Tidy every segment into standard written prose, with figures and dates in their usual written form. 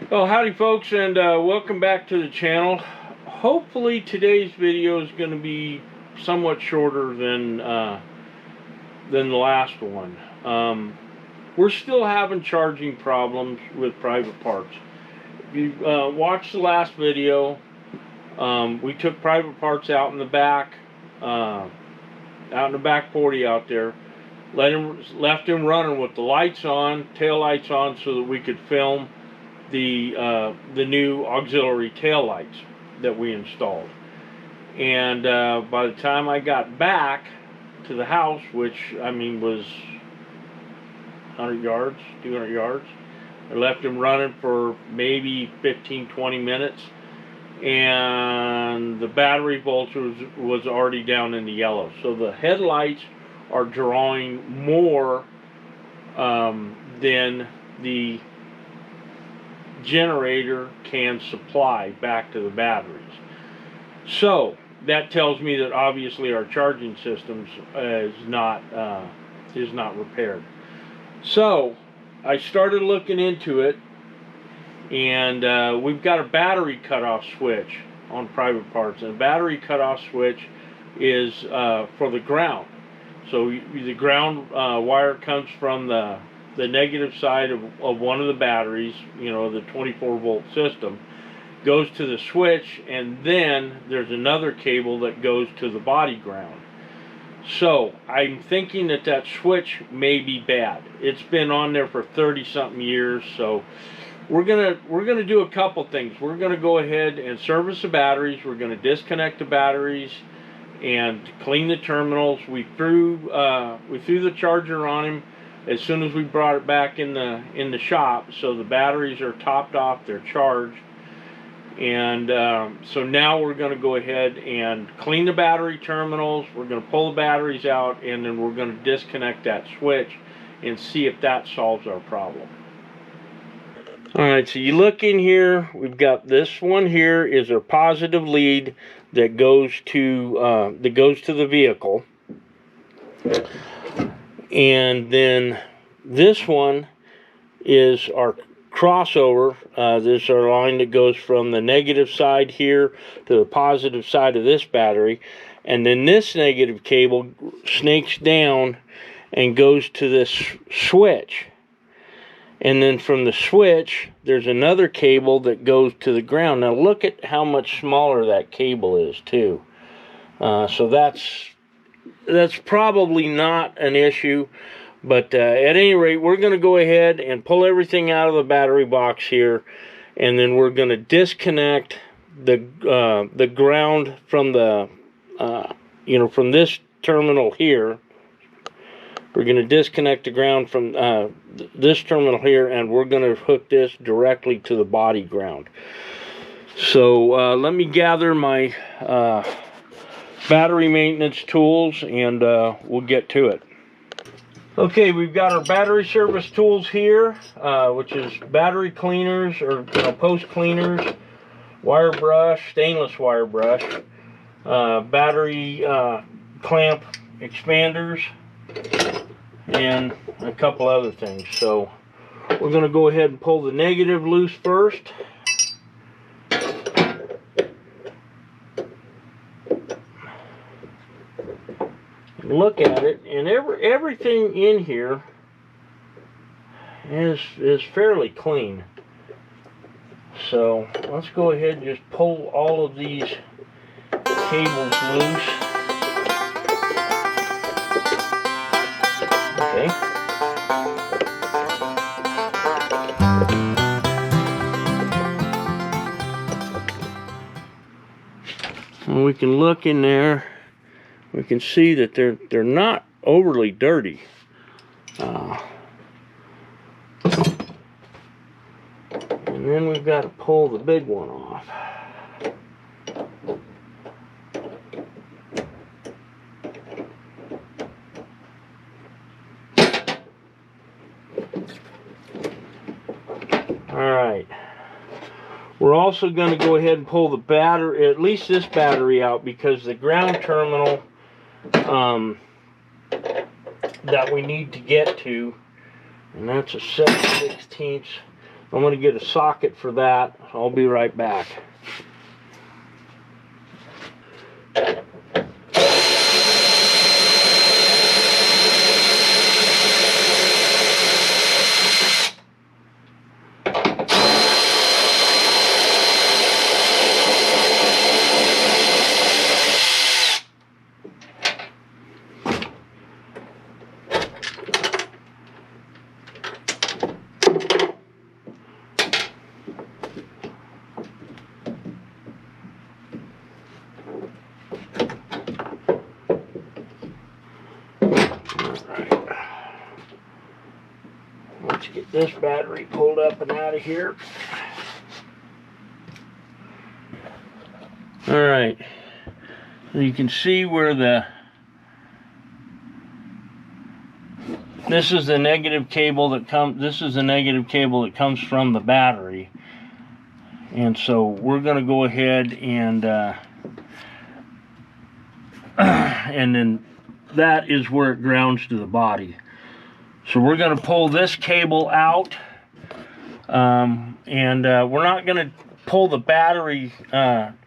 Well, howdy folks, and welcome back to the channel. Hopefully today's video is going to be somewhat shorter than the last one. We're still having charging problems with Pvt Parts. If you watched the last video, we took Pvt Parts out in the back, out in the back 40 out there, left him running with the lights on, tail lights on, so that we could film the new auxiliary tail lights that we installed. And by the time I got back to the house, which I mean was 100 yards, 200 yards, I left him running for maybe 15-20 minutes, and the battery voltage was already down in the yellow. So the headlights are drawing more than the generator can supply back to the batteries. So that tells me that obviously our charging systems is not repaired. So I started looking into it, and we've got a battery cutoff switch on Pvt Parts, and a battery cutoff switch is for the ground. So the ground wire comes from the negative side of one of the batteries, you know, the 24-volt system, goes to the switch, and then there's another cable that goes to the body ground. So I'm thinking that that switch may be bad. It's been on there for 30-something years, so we're gonna do a couple things. We're gonna go ahead and service the batteries. We're gonna disconnect the batteries and clean the terminals. We threw the charger on him as soon as we brought it back in the shop, so the batteries are topped off, they're charged, and so now we're going to go ahead and clean the battery terminals. We're going to pull the batteries out, and then we're going to disconnect that switch and see if that solves our problem. Alright, so you look in here, we've got this one here is a positive lead that goes to the vehicle. And then this one is our crossover. This is our line that goes from the negative side here to the positive side of this battery. And then this negative cable snakes down and goes to this switch. And then from the switch, there's another cable that goes to the ground. Now look at how much smaller that cable is too. So that's probably not an issue, but at any rate, we're going to go ahead and pull everything out of the battery box here, and then we're going to disconnect the ground from the from this terminal here. We're going to disconnect the ground from this terminal here, and we're going to hook this directly to the body ground. So let me gather my battery maintenance tools, and we'll get to it. Okay, we've got our battery service tools here, which is battery cleaners or post cleaners, wire brush, stainless wire brush, battery clamp expanders, and a couple other things. So we're going to go ahead and pull the negative loose first. Look at it, and everything in here is fairly clean. So let's go ahead and just pull all of these cables loose. Okay. And we can look in there. We can see that they're not overly dirty. And then we've got to pull the big one off. Alright. We're also going to go ahead and pull the battery, at least this battery out, because the ground terminal that we need to get to, and that's a 7/16 I'm going to get a socket for that. I'll be right back. Let's get this battery pulled up and out of here. Alright, you can see where this is the negative cable that comes from the battery. And so we're going to go ahead and then that is where it grounds to the body. So we're going to pull this cable out, and we're not going to pull the battery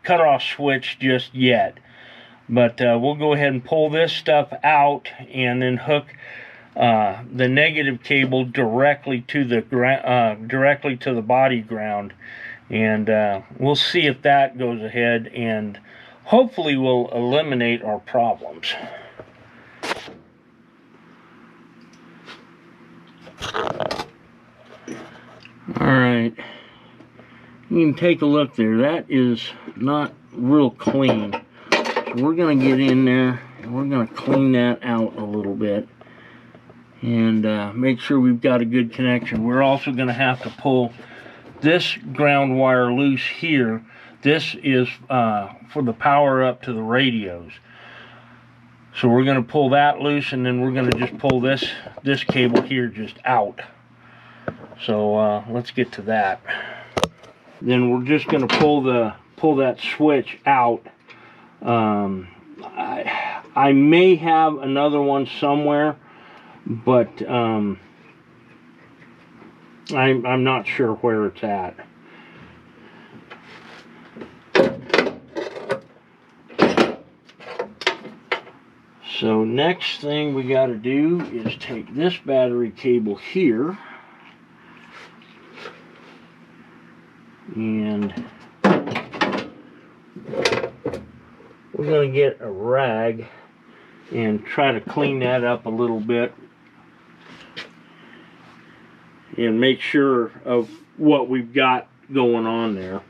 cutoff switch just yet, but we'll go ahead and pull this stuff out and then hook the negative cable directly to the body ground, and we'll see if that goes ahead and hopefully will eliminate our problems. Alright, you can take a look there. That is not real clean. So we're going to get in there and we're going to clean that out a little bit and make sure we've got a good connection. We're also going to have to pull this ground wire loose here. This is for the power up to the radios. So we're going to pull that loose, and then we're going to just pull this cable here just out. So let's get to that. Then we're just going to pull that switch out. I may have another one somewhere, but I'm not sure where it's at. So next thing we got to do is take this battery cable here and we're going to get a rag and try to clean that up a little bit and make sure of what we've got going on there.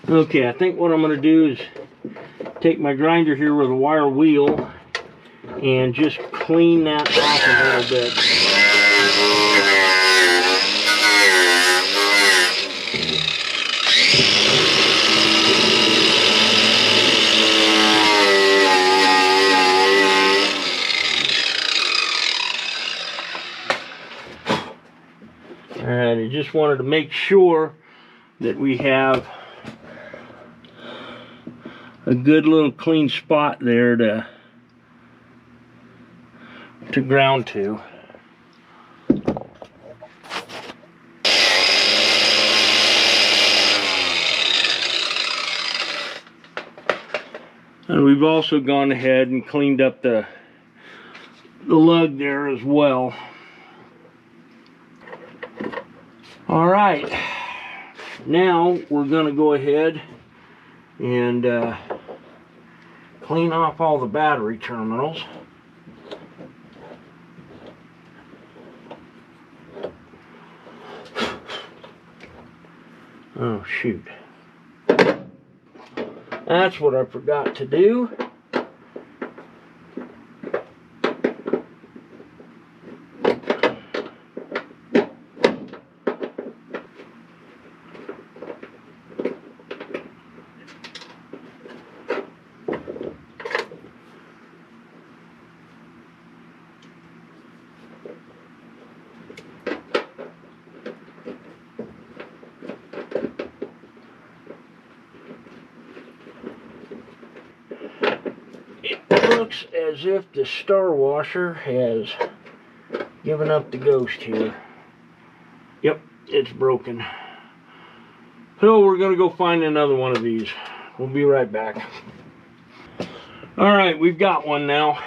Okay, I think what I'm going to do is take my grinder here with a wire wheel and just clean that off a little bit. Alright, I just wanted to make sure that we have a good little clean spot there to ground to. And we've also gone ahead and cleaned up the lug there as well. All right, now we're going to go ahead and clean off all the battery terminals. Oh shoot, that's what I forgot to do. looks as if the star washer has given up the ghost here. Yep, it's broken. So we're going to go find another one of these. We'll be right back. Alright, we've got one now.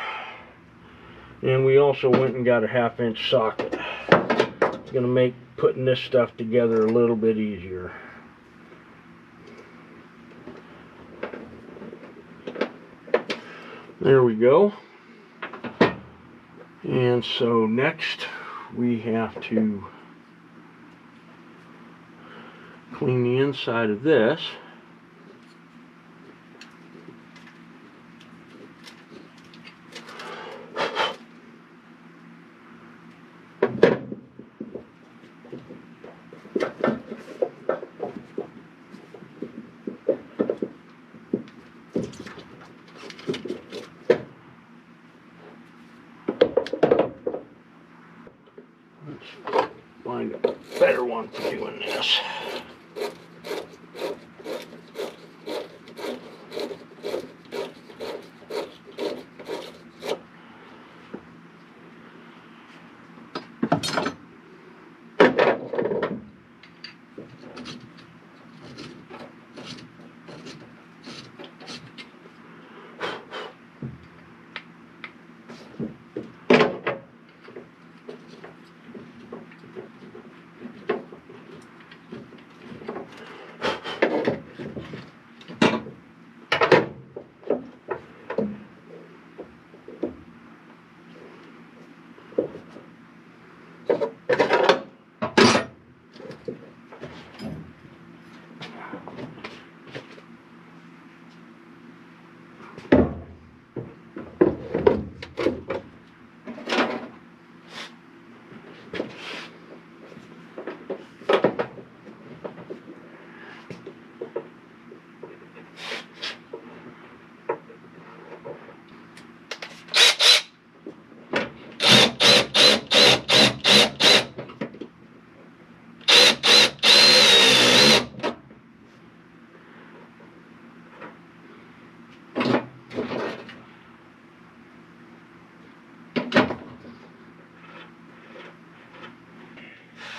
And we also went and got a 1/2-inch socket. It's going to make putting this stuff together a little bit easier. There we go. And so next we have to clean the inside of this. Let's find a better one for doing this.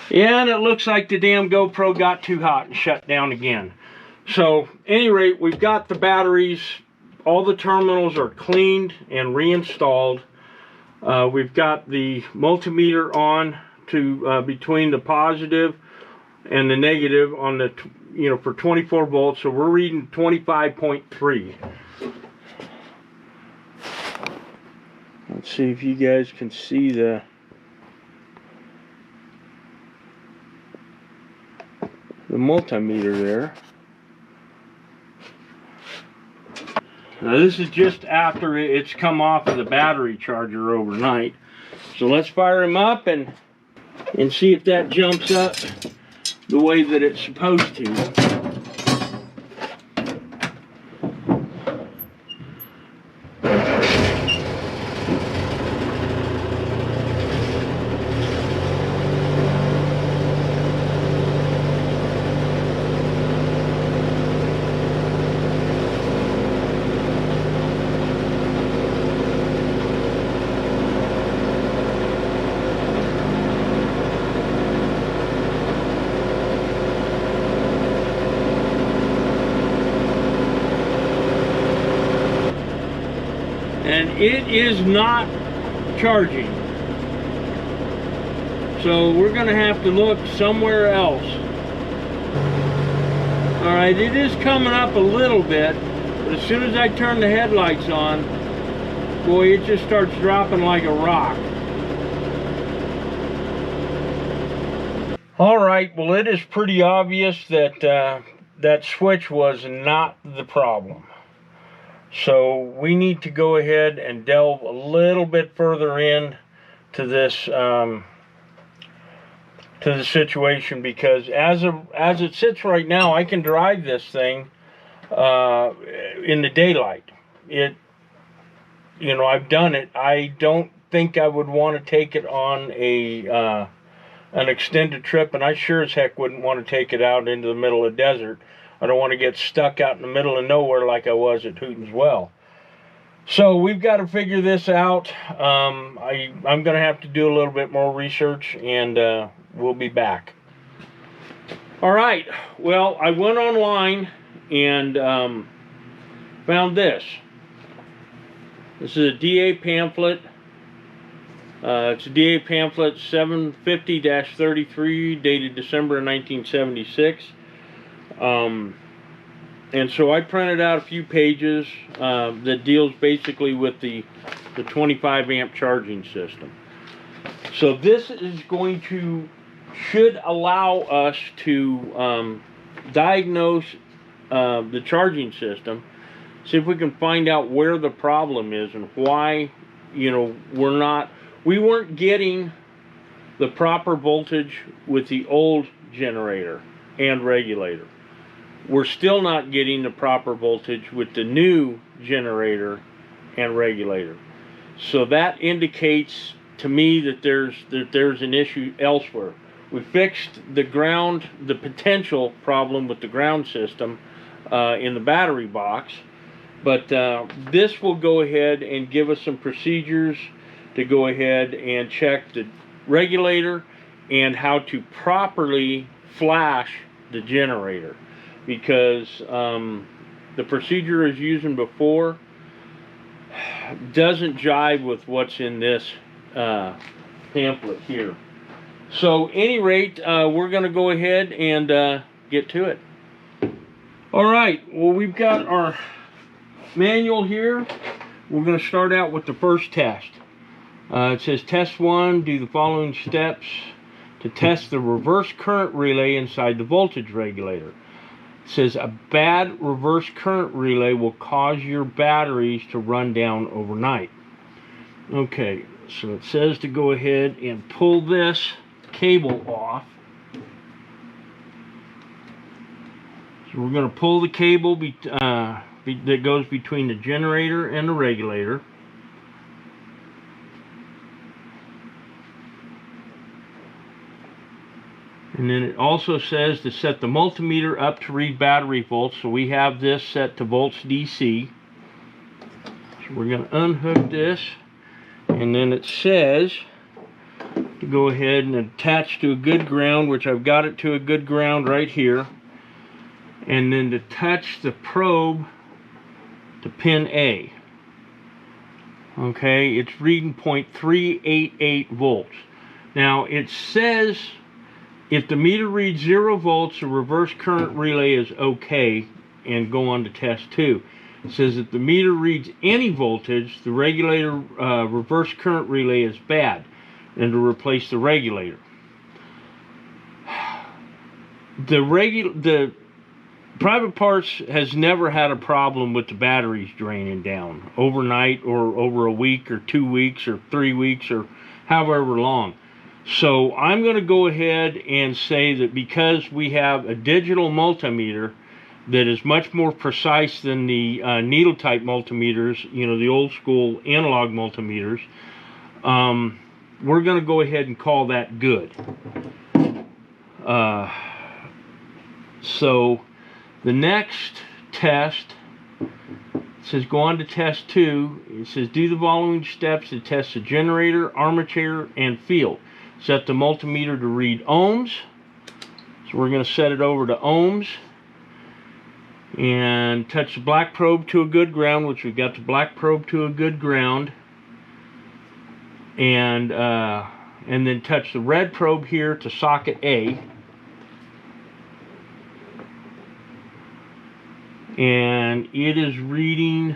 Yeah, and it looks like the damn GoPro got too hot and shut down again. So, at any rate, we've got the batteries. All the terminals are cleaned and reinstalled. We've got the multimeter on to between the positive and the negative on the, for 24 volts. So we're reading 25.3. Let's see if you guys can see the multimeter there. Now this is just after it's come off of the battery charger overnight. So let's fire him up and see if that jumps up the way that it's supposed to. And it is not charging. So we're going to have to look somewhere else. Alright, it is coming up a little bit, but as soon as I turn the headlights on, boy, it just starts dropping like a rock. Alright, well, it is pretty obvious that that switch was not the problem. So we need to go ahead and delve a little bit further in to this to the situation, because as it sits right now, I can drive this thing in the daylight. I've done it. I don't think I would want to take it on an extended trip, and I sure as heck wouldn't want to take it out into the middle of the desert. I don't want to get stuck out in the middle of nowhere like I was at Hooten's Well. So we've got to figure this out. I'm going to have to do a little bit more research, and we'll be back. All right. Well, I went online and found this. This is a DA pamphlet. It's a DA pamphlet 750-33, dated December of 1976. And so I printed out a few pages that deals basically with the 25 amp charging system. So this is should allow us to diagnose the charging system, see if we can find out where the problem is and why, you know, we weren't getting the proper voltage with the old generator and regulator. We're still not getting the proper voltage with the new generator and regulator. So that indicates to me that there's an issue elsewhere. We fixed the potential problem with the ground system in the battery box, but this will go ahead and give us some procedures to go ahead and check the regulator and how to properly flash the generator, because the procedure I was using before doesn't jive with what's in this pamphlet here. So, any rate, we're going to go ahead and get to it. All right. Well, we've got our manual here. We're going to start out with the first test. It says, test 1, do the following steps to test the reverse current relay inside the voltage regulator. It says a bad reverse current relay will cause your batteries to run down overnight. Okay, so it says to go ahead and pull this cable off. So we're going to pull the cable that goes between the generator and the regulator. And then it also says to set the multimeter up to read battery volts. So we have this set to volts DC. So we're going to unhook this. And then it says to go ahead and attach to a good ground, which I've got it to a good ground right here. And then to touch the probe to pin A. Okay, it's reading 0.388 volts. Now it says if the meter reads 0 volts, the reverse current relay is okay, and go on to test 2. It says if the meter reads any voltage, the regulator reverse current relay is bad, and to replace the regulator. The Pvt Parts has never had a problem with the batteries draining down overnight or over a week or 2 weeks or 3 weeks or however long. So I'm going to go ahead and say that because we have a digital multimeter that is much more precise than the needle type multimeters, you know, the old school analog multimeters, we're going to go ahead and call that good. So the next test, it says go on to test 2. It says do the following steps to test the generator, armature, and field. Set the multimeter to read ohms. So we're going to set it over to ohms. And touch the black probe to a good ground, which we've got the black probe to a good ground. And then touch the red probe here to socket A. And it is reading,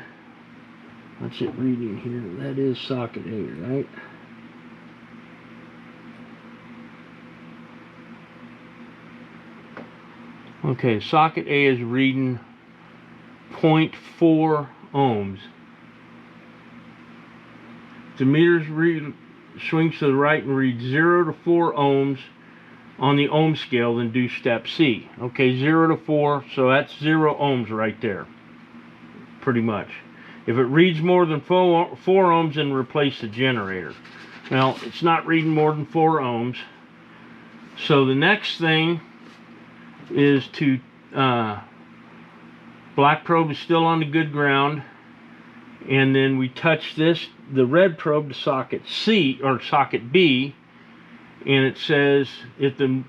what's it reading here? That is socket A, right? Okay, socket A is reading 0.4 ohms. The meter swings to the right and reads 0 to 4 ohms on the ohm scale, then do step C. Okay, 0 to 4, so that's 0 ohms right there, pretty much. If it reads more than 4 ohms, then replace the generator. Well, it's not reading more than 4 ohms. So the next thing is to black probe is still on the good ground, and then we touch this, the red probe, to socket C or socket B, and it says if the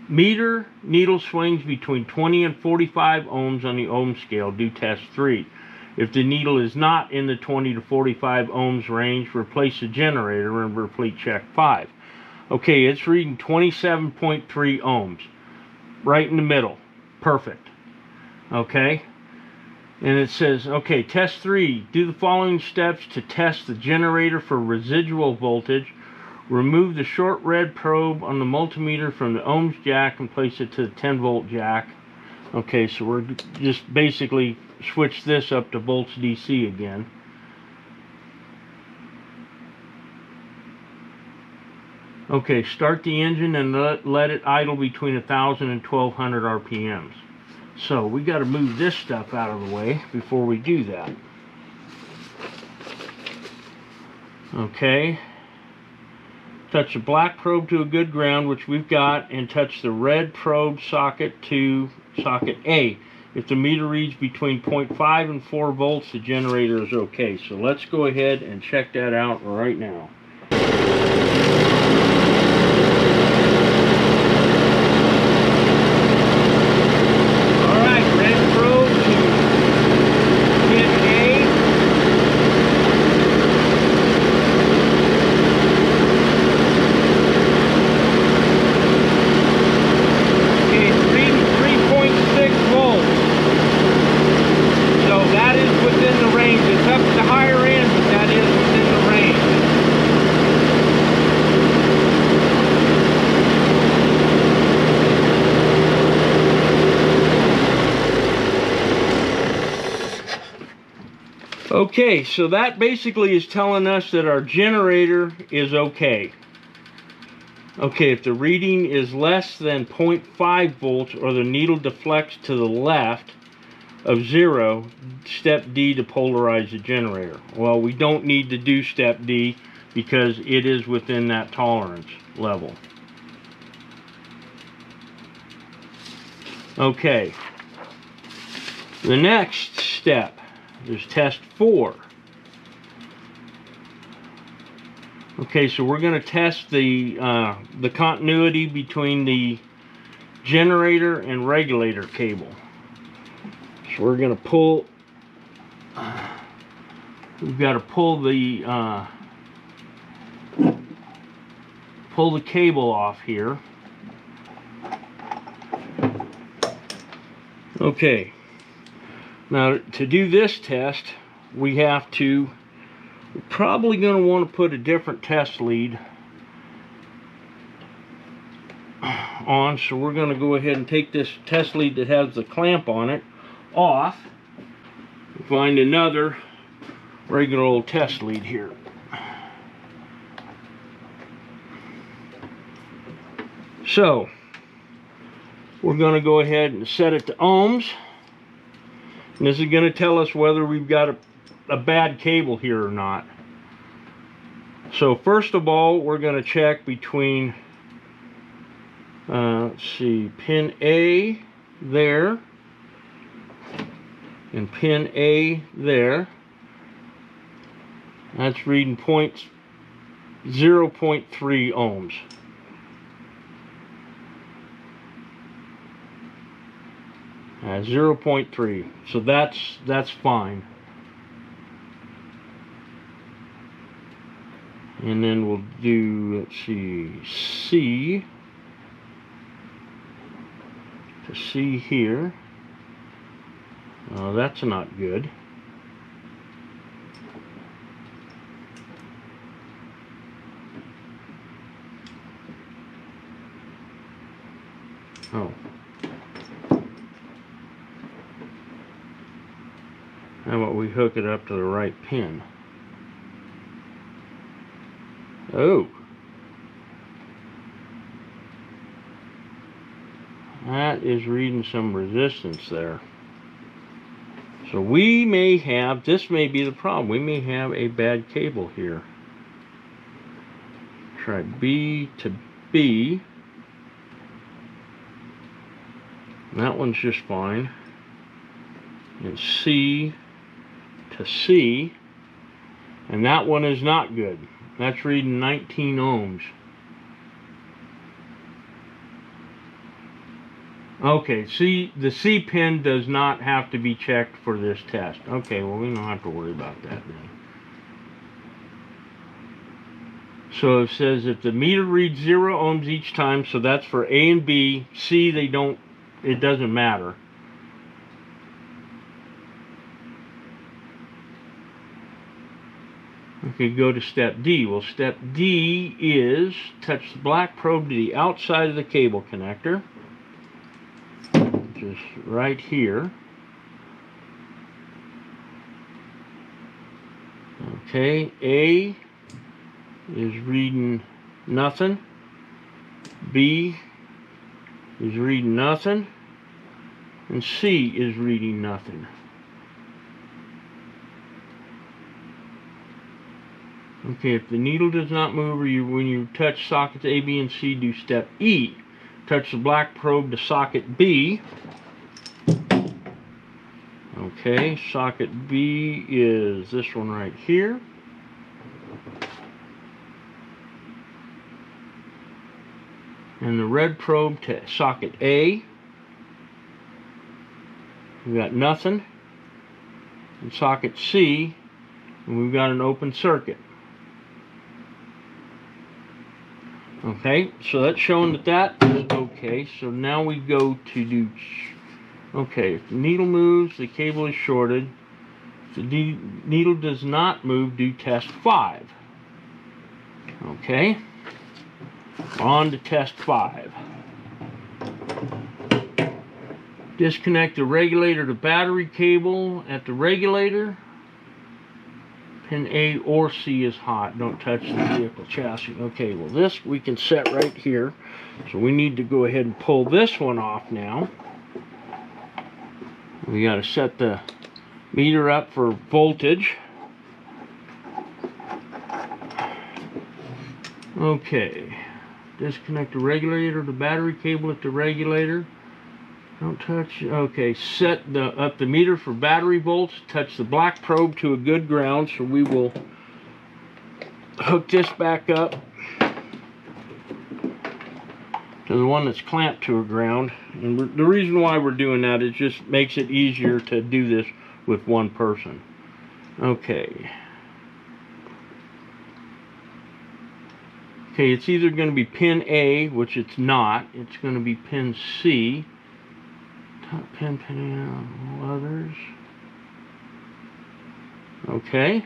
meter needle swings between 20 and 45 ohms on the ohm scale, do test 3. If the needle is not in the 20 to 45 ohms range, replace the generator and repeat check 5. Okay, it's reading 27.3 ohms. Right in the middle. Perfect. Okay. And it says, okay, test 3. Do the following steps to test the generator for residual voltage. Remove the short red probe on the multimeter from the ohms jack and place it to the 10 volt jack. Okay, so we're just basically switch this up to volts DC again. Okay, start the engine and let it idle between 1,000 and 1,200 RPMs. So we got to move this stuff out of the way before we do that. Okay. Touch the black probe to a good ground, which we've got, and touch the red probe socket to socket A. If the meter reads between 0.5 and 4 volts, the generator is okay. So let's go ahead and check that out right now. Okay, so that basically is telling us that our generator is okay. Okay, if the reading is less than 0.5 volts or the needle deflects to the left of 0, step D to polarize the generator. Well, we don't need to do step D because it is within that tolerance level. Okay, the next step is test 4. Okay, so we're going to test the continuity between the generator and regulator cable. So we're going to pull. We've got to pull the cable off here. Okay. Now, to do this test, we're probably going to want to put a different test lead on. So we're going to go ahead and take this test lead that has the clamp on it off. Find another regular old test lead here. So, we're going to go ahead and set it to ohms. And this is going to tell us whether we've got a bad cable here or not. So first of all, we're going to check between, let's see, pin A there and pin A there. That's reading 0.3 ohms. 0.3, so that's fine. And then we'll do, let's see, C to C here. Oh, that's not good. Oh. How about we hook it up to the right pin? Oh. That is reading some resistance there. So we may have, this may be the problem, we may have a bad cable here. Try B to B. That one's just fine. And C to C, and that one is not good. That's reading 19 ohms. Okay, see, the C pin does not have to be checked for this test. Okay, well, we don't have to worry about that then. So it says if the meter reads 0 ohms each time, so that's for A and B. C, they don't, it doesn't matter. Okay, go to step D. Well, step D is touch the black probe to the outside of the cable connector, which is right here. Okay, A is reading nothing. B is reading nothing. And C is reading nothing. Okay, if the needle does not move, or when you touch sockets A, B, and C, do step E. Touch the black probe to socket B. Okay, socket B is this one right here. And the red probe to socket A. We've got nothing. And socket C, and we've got an open circuit. Okay, so that's showing that that is okay. So now we go to do, okay, if the needle moves, the cable is shorted. If the needle does not move, do test 5. Okay, on to test 5. Disconnect the regulator to battery cable at the regulator. Pin A or C is hot. Don't touch the vehicle chassis. Okay, well this we can set right here. So we need to go ahead and pull this one off now. We got to set the meter up for voltage. Okay. Disconnect the regulator to battery cable at the regulator. Don't touch. Okay, set up the meter for battery volts. Touch the black probe to a good ground. So we will hook this back up to the one that's clamped to a ground. And the reason why we're doing that is just makes it easier to do this with one person. Okay. Okay, it's either going to be pin A, which it's not. It's going to be pin C. Top pin, others. Okay.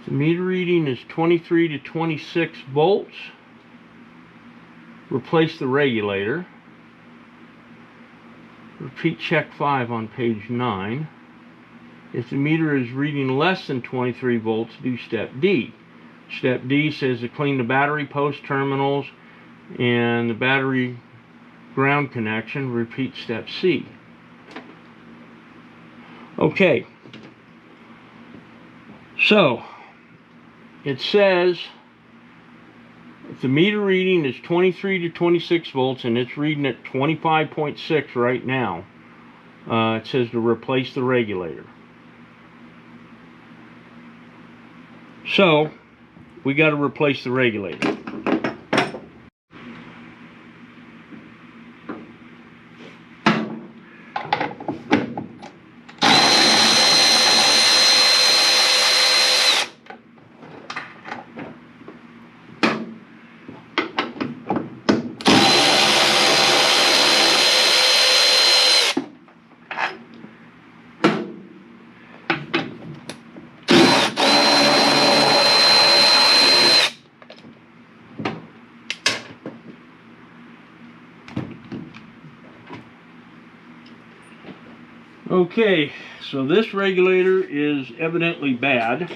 The meter reading is 23 to 26 volts. Replace the regulator. Repeat check 5 on page 9. If the meter is reading less than 23 volts, do step D. Step D says to clean the battery post terminals and the battery ground connection. Repeat step C. Okay. So, it says if the meter reading is 23 to 26 volts and it's reading at 25.6 right now, it says to replace the regulator. So, we got to replace the regulator. Okay, so this regulator is evidently bad.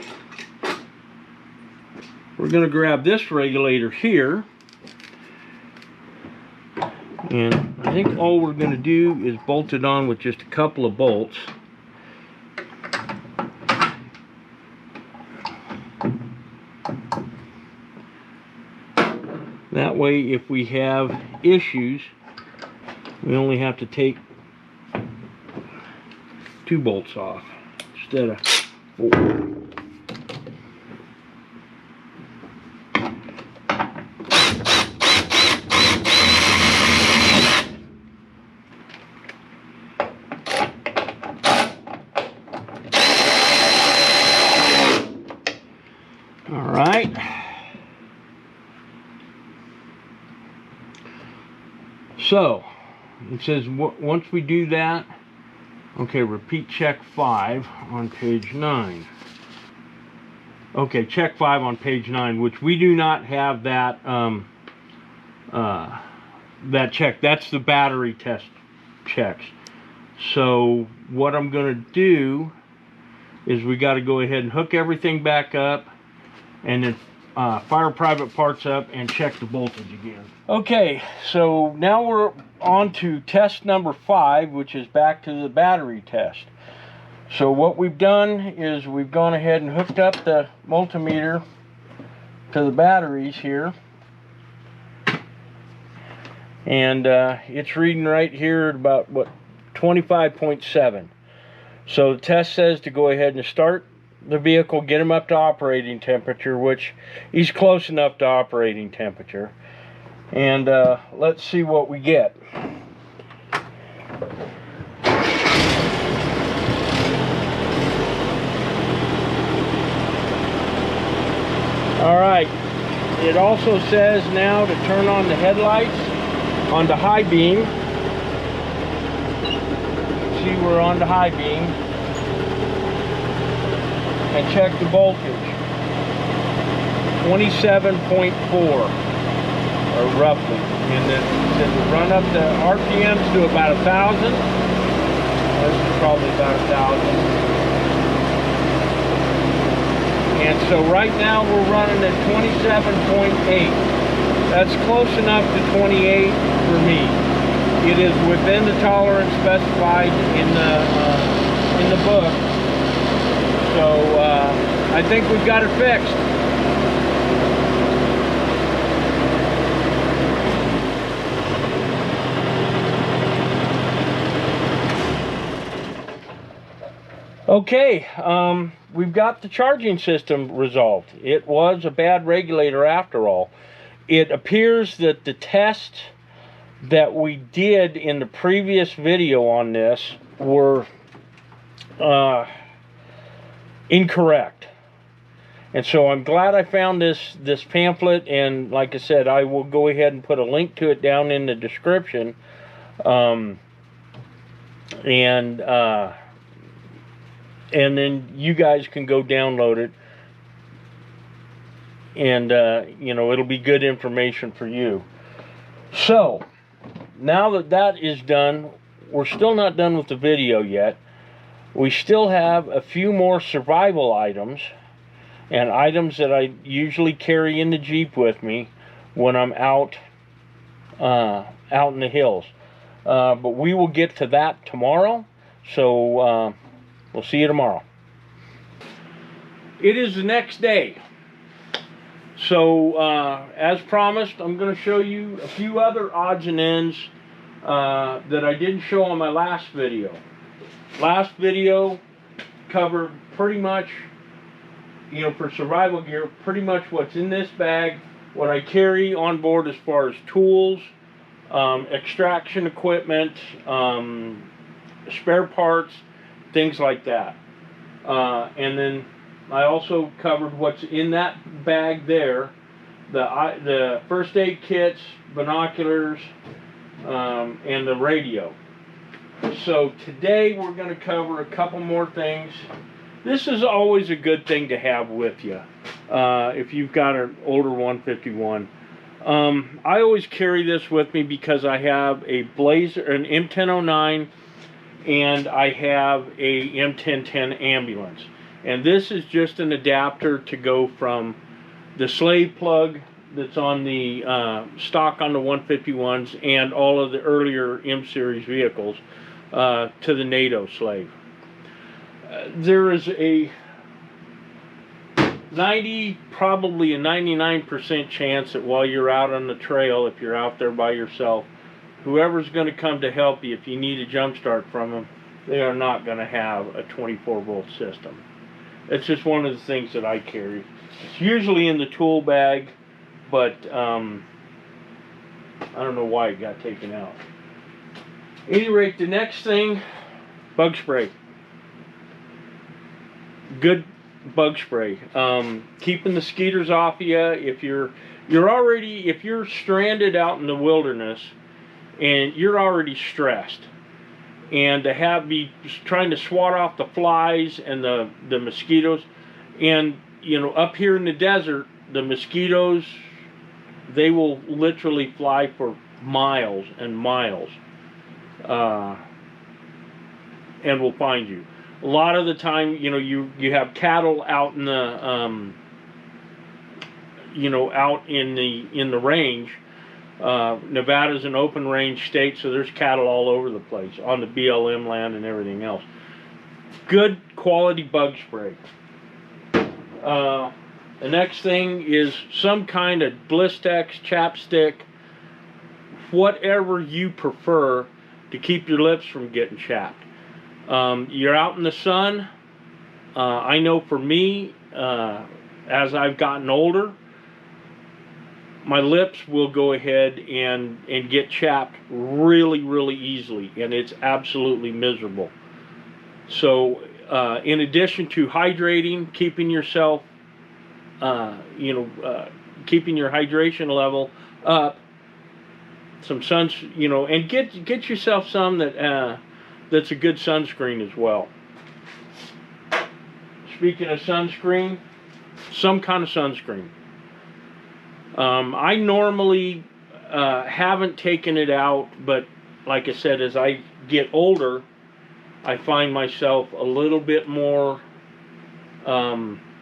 We're going to grab this regulator here, and I think all we're going to do is bolt it on with just a couple of bolts. That way, if we have issues, we only have to take 2 bolts off instead of 4. All right. So it says once we do that, okay, repeat check 5 on page 9. Okay, check 5 on page 9, which we do not have that that check. That's the battery test checks. So what I'm going to do is we got to go ahead and hook everything back up, and then fire Pvt Parts up and check the voltage again. Okay, so now we're on to test number 5, which is back to the battery test. So what we've done is we've gone ahead and hooked up the multimeter to the batteries here, and it's reading right here at about, what, 25.7. So the test says to go ahead and start the vehicle, get him up to operating temperature, which he's close enough to operating temperature, and let's see what we get. All right, it also says now to turn on the headlights onto high beam. See, we're on the high beam, and check the voltage, 27.4, or roughly, and then it says we'll run up the RPMs to about 1,000. This is probably about 1,000. And so right now we're running at 27.8. That's close enough to 28 for me. It is within the tolerance specified in the book. So I think we've got it fixed. Okay, we've got the charging system resolved. It was a bad regulator after all. It appears that the test that we did in the previous video on this were incorrect. And so I'm glad I found this pamphlet, and like I said, I will go ahead and put a link to it down in the description. And then you guys can go download it, and you know, it'll be good information for you. So now that that is done, we're still not done with the video yet. We still have a few more survival items, and items that I usually carry in the Jeep with me when I'm out in the hills. But we will get to that tomorrow. So we'll see you tomorrow. It is the next day. So, as promised, I'm going to show you a few other odds and ends that I didn't show on my last video. Last video covered pretty much, you know, for survival gear, pretty much what's in this bag, what I carry on board as far as tools, extraction equipment, spare parts, things like that. And then I also covered what's in that bag there, the first aid kits, binoculars, and the radio. So today we're going to cover a couple more things. This is always a good thing to have with you if you've got an older 151. I always carry this with me because I have a Blazer, an M1009, and I have a M1010 ambulance. And this is just an adapter to go from the slave plug that's on the stock on the 151s and all of the earlier M-series vehicles to the NATO slave. There is a probably a 99% chance that while you're out on the trail, if you're out there by yourself, whoever's going to come to help you, if you need a jump start from them, they are not going to have a 24-volt system. It's just one of the things that I carry. It's usually in the tool bag, but I don't know why it got taken out. At any rate, the next thing, bug spray. Good bug spray. Keeping the skeeters off of you. If if you're stranded out in the wilderness and you're already stressed, and to be trying to swat off the flies and the mosquitoes, and up here in the desert, the mosquitoes, they will literally fly for miles and miles, and will find you. A lot of the time, you have cattle out in the out in the range. Nevada's an open range state, so there's cattle all over the place on the BLM land and everything else. Good quality bug spray. The next thing is some kind of Blistex, chapstick, whatever you prefer to keep your lips from getting chapped. You're out in the sun. I know for me, as I've gotten older, my lips will go ahead and get chapped really, really easily, and it's absolutely miserable. So, in addition to hydrating, keeping yourself, keeping your hydration level up, some and get yourself some that's a good sunscreen as well. Speaking of sunscreen, some kind of sunscreen. I normally haven't taken it out, but like I said, as I get older, I find myself a little bit more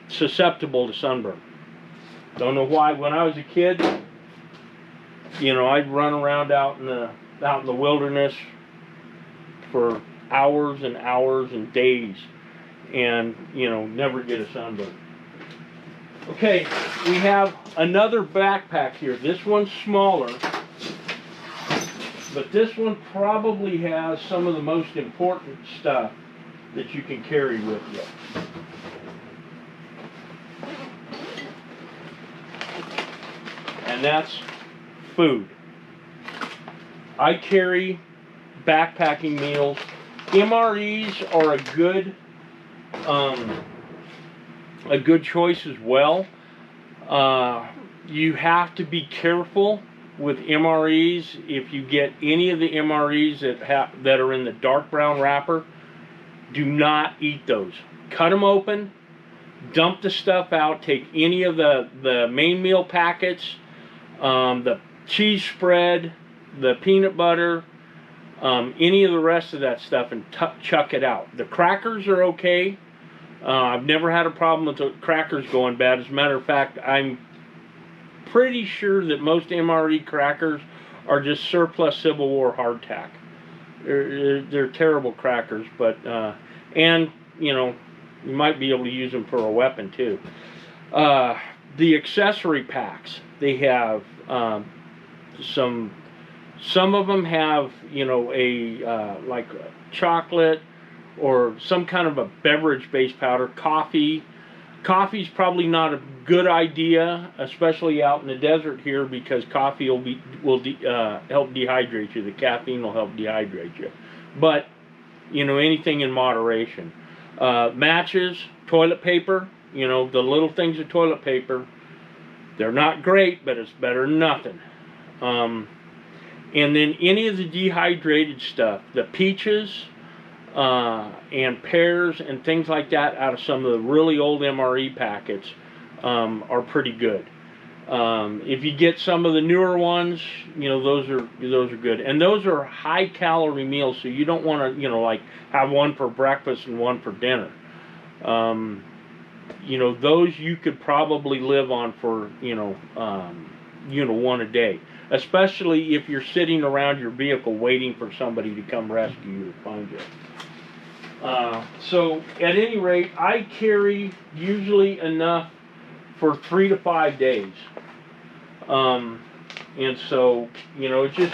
susceptible to sunburn. Don't know why. When I was a kid, I'd run around out in the wilderness for hours and hours and days, and never get a sunburn. Okay, we have another backpack here. This one's smaller, but this one probably has some of the most important stuff that you can carry with you. And that's food. I carry backpacking meals. MREs are a good choice as well. You have to be careful with MREs. If you get any of the MREs that are in the dark brown wrapper, do not eat those. Cut them open, dump the stuff out, take any of the main meal packets, the cheese spread, the peanut butter, any of the rest of that stuff, and chuck it out. The crackers are okay. I've never had a problem with the crackers going bad. As a matter of fact, I'm pretty sure that most MRE crackers are just surplus Civil War hardtack. They're terrible crackers, but and you might be able to use them for a weapon too. The accessory packs, they have some of them have like chocolate or some kind of a beverage-based powder. Coffee's probably not a good idea, especially out in the desert here, because coffee will help dehydrate you. The caffeine will help dehydrate you. But anything in moderation. Matches, toilet paper. The little things of toilet paper. They're not great, but it's better than nothing. And then any of the dehydrated stuff, the peaches, and pears and things like that out of some of the really old MRE packets are pretty good. If you get some of the newer ones, those are good, and those are high calorie meals, so you don't want to like have one for breakfast and one for dinner. Those you could probably live on for one a day, especially if you're sitting around your vehicle waiting for somebody to come rescue you or find you. So at any rate, I carry usually enough for 3 to 5 days. And so, just,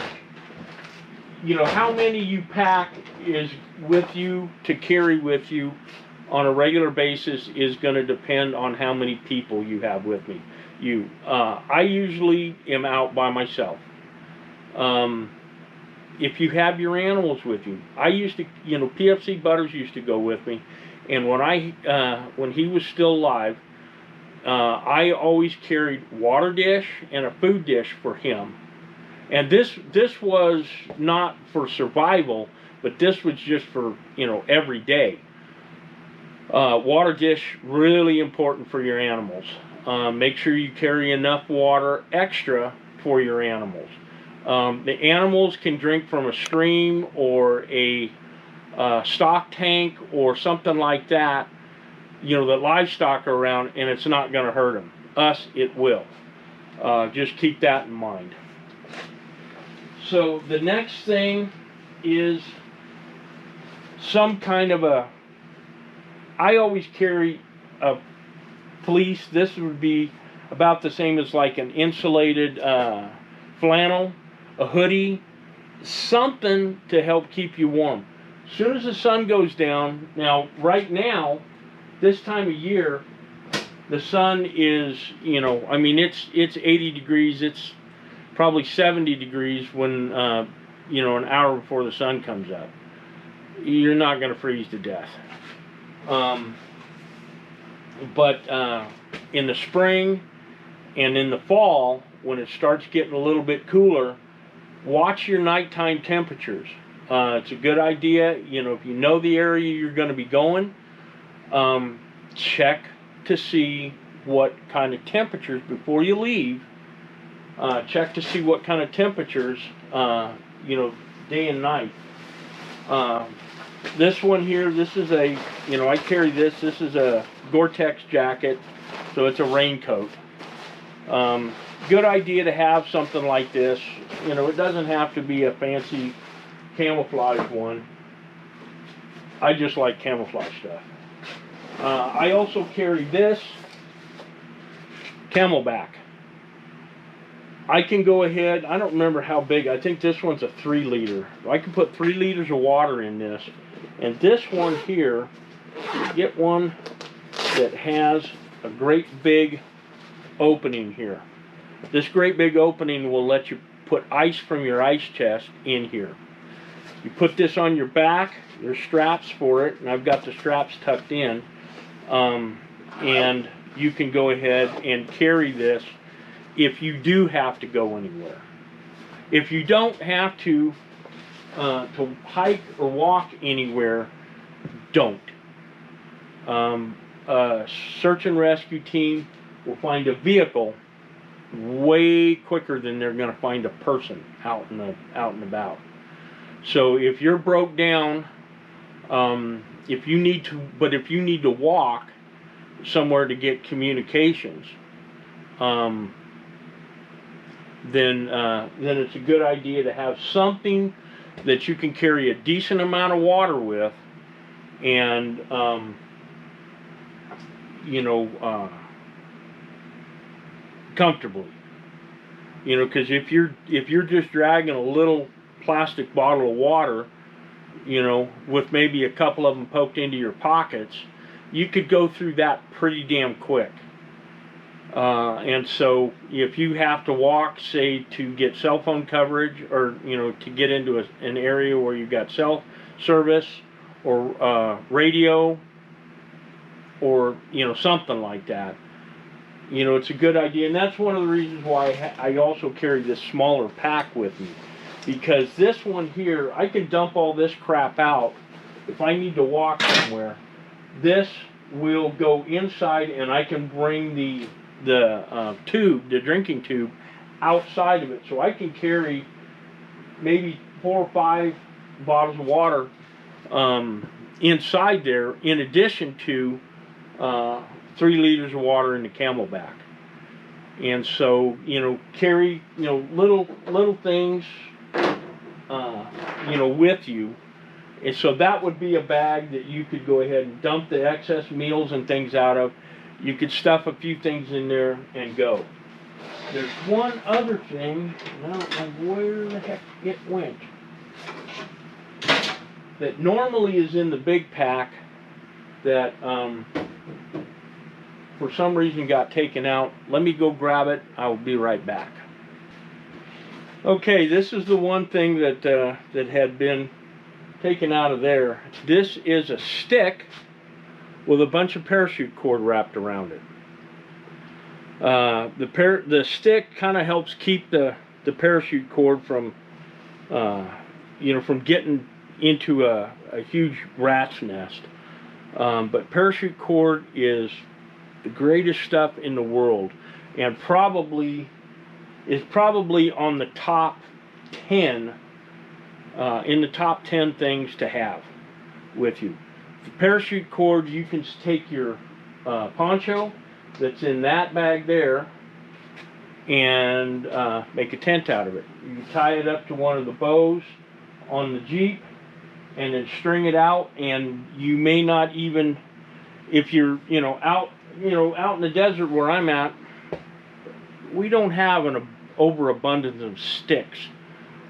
how many you pack is with you to carry with you on a regular basis is going to depend on how many people you have with me. I usually am out by myself. If you have your animals with you, I used to, PFC Butters used to go with me, and when he was still alive, I always carried water dish and a food dish for him. And this was not for survival, but this was just for, every day. Water dish, really important for your animals. Make sure you carry enough water extra for your animals. The animals can drink from a stream or a stock tank or something like that, that livestock are around, and it's not going to hurt them. Us, it will. Just keep that in mind. So the next thing is some kind of I always carry a fleece. This would be about the same as like an insulated flannel, a hoodie, something to help keep you warm. As soon as the sun goes down, now right now, this time of year, the sun is, it's 80 degrees, it's probably 70 degrees when, an hour before the sun comes up. You're not going to freeze to death. But in the spring and in the fall, when it starts getting a little bit cooler, watch your nighttime temperatures. It's a good idea, if you know the area you're going to be going, check to see what kind of temperatures before you leave. Check to see what kind of temperatures, day and night. This one here, this is I carry this. This is a Gore-Tex jacket, so it's a raincoat. Good idea to have something like this. It doesn't have to be a fancy camouflage one. I just like camouflage stuff. I also carry this Camelback. I can go ahead, I don't remember how big, I think this one's a 3 liter. I can put 3 liters of water in this. And this one here, get one that has a great big opening here. This great big opening will let you put ice from your ice chest in here. You put this on your back, there's straps for it, and I've got the straps tucked in. And you can go ahead and carry this if you do have to go anywhere. If you don't have to hike or walk anywhere, don't. A search and rescue team will find a vehicle way quicker than they're going to find a person out and about. So if you're broke down, if you need to walk somewhere to get communications, then it's a good idea to have something that you can carry a decent amount of water with, and comfortably. Because if you're just dragging a little plastic bottle of water, with maybe a couple of them poked into your pockets, you could go through that pretty damn quick. And so if you have to walk, say, to get cell phone coverage, or to get into an area where you've got cell service or radio, or something like that, it's a good idea. And that's one of the reasons why I also carry this smaller pack with me, because this one here, I can dump all this crap out if I need to walk somewhere. This will go inside, and I can bring the drinking tube, outside of it, so I can carry maybe 4 or 5 bottles of water inside there, in addition to 3 liters of water in the Camelback. And so carry little things with you. And so that would be a bag that you could go ahead and dump the excess meals and things out of. You could stuff a few things in there and go. There's one other thing, and I don't know where the heck it went. that normally is in the big pack that for some reason got taken out. Let me go grab it. I'll be right back. Okay, this is the one thing that that had been taken out of there. This is a stick with a bunch of parachute cord wrapped around it. The stick kind of helps keep the parachute cord from from getting into a huge rat's nest. But parachute cord is the greatest stuff in the world, and is probably on the top 10 in the top 10 things to have with you. The parachute cord, you can take your poncho that's in that bag there and make a tent out of it. You tie it up to one of the bows on the Jeep and then string it out, and you may not even, if you're out in the desert where I'm at, we don't have an overabundance of sticks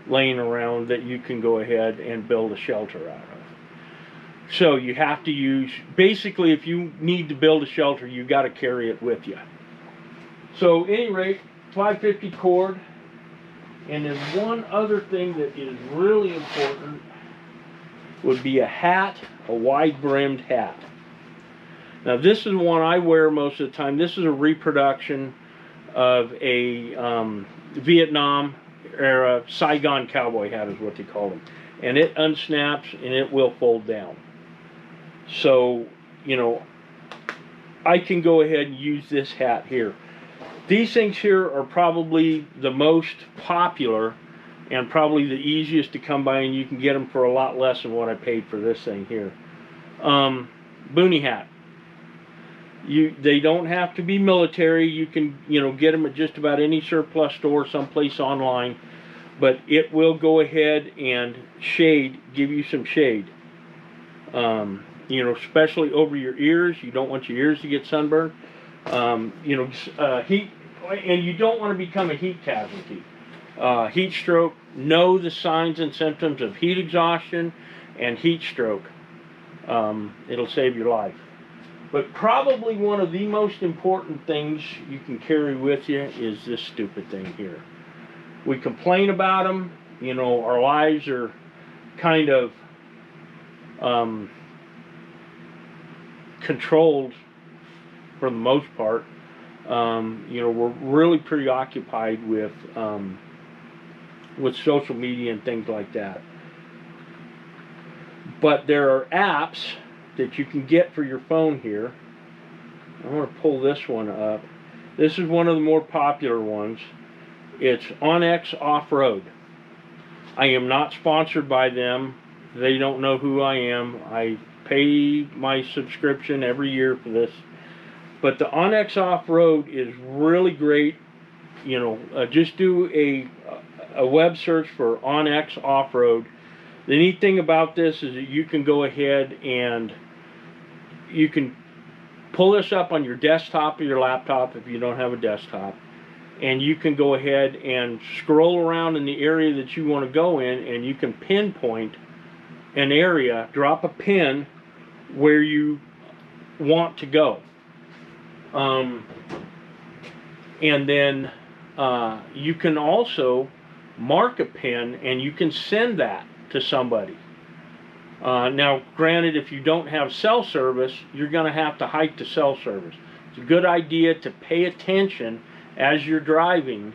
laying around that you can go ahead and build a shelter out of. So you have to use, basically, if you need to build a shelter, you got to carry it with you. So at any rate, 550 cord. And then one other thing that is really important would be a hat, a wide-brimmed hat. Now this is one I wear most of the time. This is a reproduction of a Vietnam era Saigon cowboy hat is what they call them. And it unsnaps and it will fold down. So, I can go ahead and use this hat here. These things here are probably the most popular and probably the easiest to come by, and you can get them for a lot less than what I paid for this thing here. Boonie hat. They don't have to be military. You can get them at just about any surplus store someplace online, but it will go ahead and give you some shade. Especially over your ears. You don't want your ears to get sunburned. Heat, and you don't want to become a heat casualty. Heat stroke. Know the signs and symptoms of heat exhaustion and heat stroke. It'll save your life. But probably one of the most important things you can carry with you is this stupid thing here. We complain about them. Our lives are kind of controlled for the most part. We're really preoccupied with social media and things like that. But there are apps that you can get for your phone here. I'm going to pull this one up. This is one of the more popular ones. It's OnX Off-Road. I am not sponsored by them. They don't know who I am. I pay my subscription every year for this. But the OnX Off-Road is really great. Just do a web search for OnX Off-Road. The neat thing about this is that you can go ahead and you can pull this up on your desktop or your laptop if you don't have a desktop, and you can go ahead and scroll around in the area that you want to go in, and you can pinpoint an area, drop a pin where you want to go. And then you can also mark a pin and you can send that to somebody. Now, granted, if you don't have cell service, you're going to have to hike to cell service. It's a good idea to pay attention as you're driving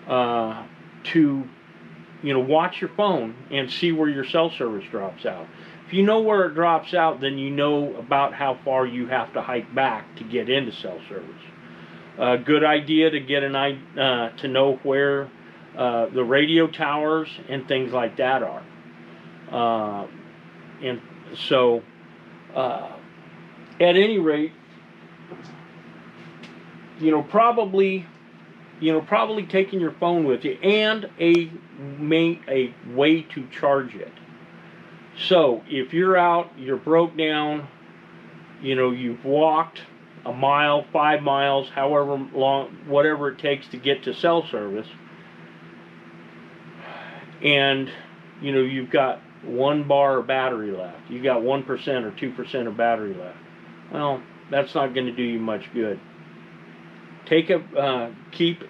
to watch your phone and see where your cell service drops out. If you know where it drops out, then you know about how far you have to hike back to get into cell service. Good idea to get to know where the radio towers and things like that are. And so, at any rate, probably taking your phone with you and a way to charge it. So if you're out, you're broke down, you've walked a mile, 5 miles, however long, whatever it takes to get to cell service, and you've got 1 bar of battery left. You got 1% or 2% of battery left. Well, that's not going to do you much good. Keep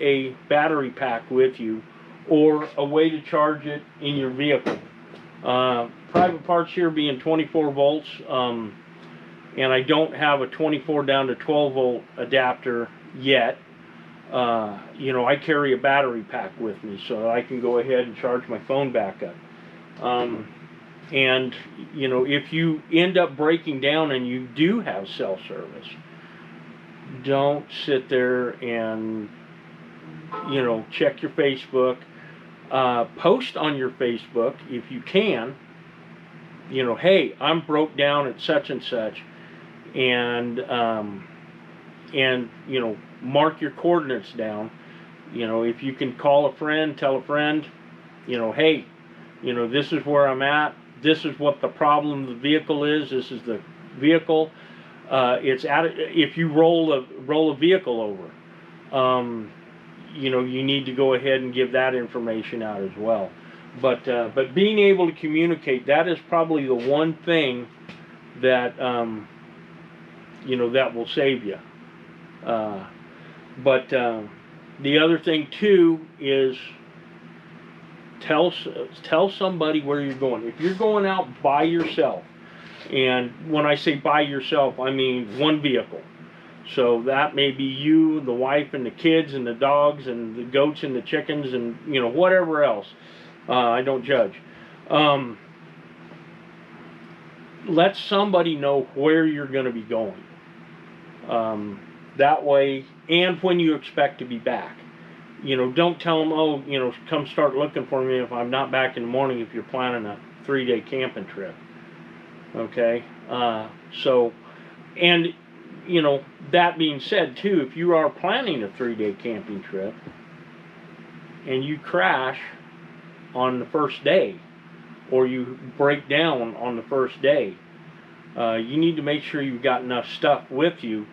a battery pack with you, or a way to charge it in your vehicle. Private Parts here being 24 volts, and I don't have a 24 down to 12 volt adapter yet. You know, I carry a battery pack with me so that I can go ahead and charge my phone back up. And you know, if you end up breaking down and you do have cell service, don't sit there and, you know, check your Facebook. Post on your Facebook if you can, you know, hey, I'm broke down at such and such, and you know, mark your coordinates down. You know, if you can call a friend, tell a friend, you know, hey, you know, this is where I'm at, this is what the problem of the vehicle is, this is the vehicle. If you roll a vehicle over, you know, you need to go ahead and give that information out as well. But being able to communicate, that is probably the one thing that you know, that will save you. But the other thing too is tell somebody where you're going. If you're going out by yourself, and when I say by yourself, I mean one vehicle. So that may be you, the wife, and the kids, and the dogs, and the goats, and the chickens, and, you know, whatever else. I don't judge. Let somebody know where you're going to be going. That way, and when you expect to be back. You know, don't tell them, oh, you know, come start looking for me if I'm not back in the morning if you're planning a 3-day camping trip. Okay? So, and, you know, that being said too, if you are planning a 3-day camping trip and you crash on the first day, or you break down on the first day, you need to make sure you've got enough stuff with you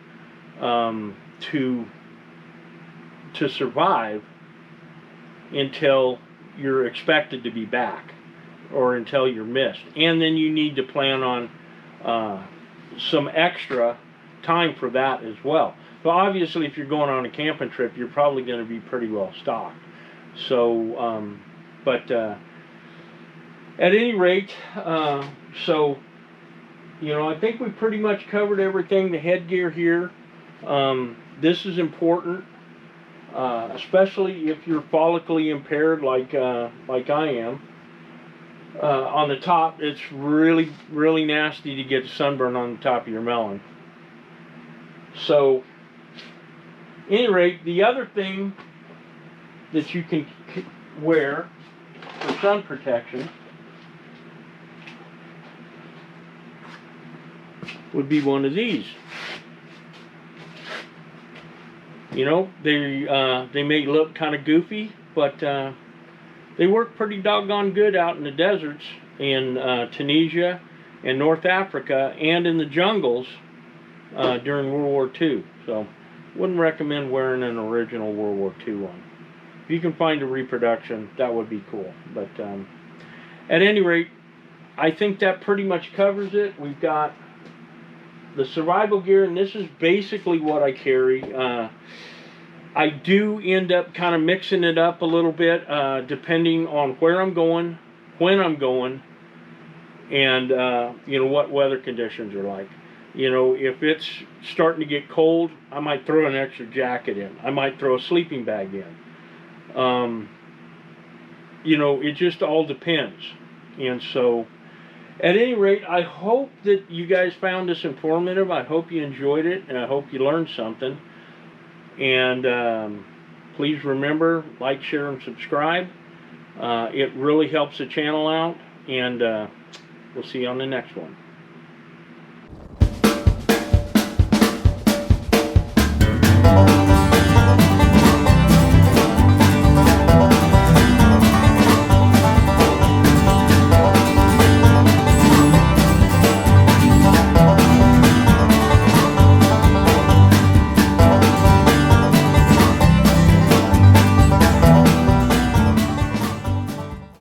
to survive until you're expected to be back, or until you're missed. And then you need to plan on some extra time for that as well. But obviously, if you're going on a camping trip, you're probably going to be pretty well stocked. So, at any rate, so, you know, I think we pretty much covered everything. The headgear here, this is important, especially if you're follically impaired like I am. On the top, it's really, really nasty to get sunburn on the top of your melon. So, at any rate, the other thing that you can wear for sun protection would be one of these. You know, they may look kind of goofy, but they work pretty doggone good out in the deserts in Tunisia and North Africa and in the jungles during World War II. So, wouldn't recommend wearing an original World War II one. If you can find a reproduction, that would be cool. But at any rate, I think that pretty much covers it. We've got the survival gear, and this is basically what I carry. I do end up kind of mixing it up a little bit, depending on where I'm going, when I'm going, and you know, what weather conditions are like. You know, if it's starting to get cold, I might throw an extra jacket in. I might throw a sleeping bag in. You know, it just all depends. And so, at any rate, I hope that you guys found this informative. I hope you enjoyed it, and I hope you learned something. And please remember, like, share, and subscribe. It really helps the channel out, and we'll see you on the next one.